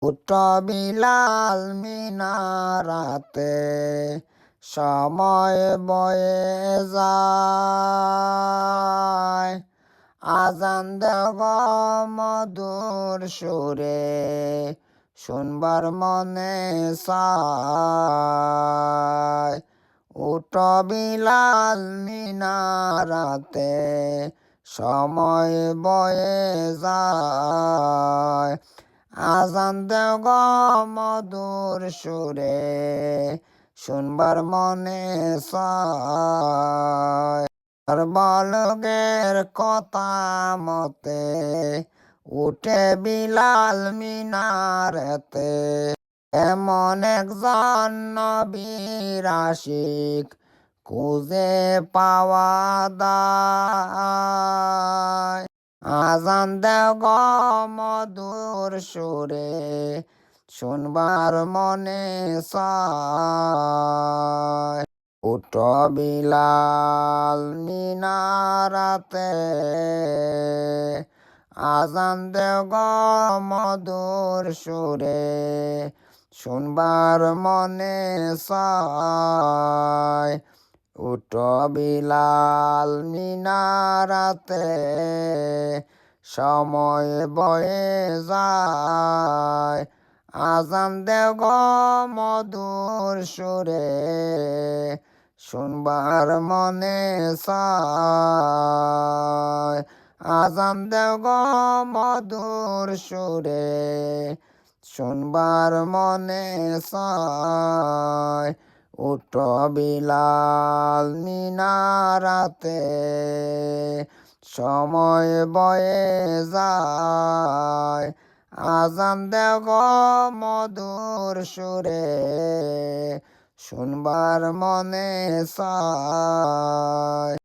উঠ বিলাল মিনারাতে, সময় বয়ে যায়। আজান দেব মধুর সুরে, শুনবার মনে চায়। উঠ বিলাল মিনারাতে, সময় বয়ে যায়। আজান দেব মধুর সুরে, শুনবার মনে চায়। আর বলগের কথা মতে, উঠে বিলাল মিনারেতে। এমন একজন নবীর আশিক, খুঁজে পাওয়া দায়। আজান দেব মধুর সুরে, শুনবার মনে চায়। উঠ বিলাল মিনারাতে, আজান দেব মধুর সুরে, শুনবার মনে চায়। উঠ বিলাল মিনারাতে, সময় বয়ে যায়। আজান দেব মধুর সুরে, শুনবার মনে চায়। আজান দেব মধুর সুরে, শুনবার মনে চায়। উঠ বিলাল মিনারাতে, সময় বয়ে যায়। আজান দেব মধুর সুরে, শুনবার মনে চায়।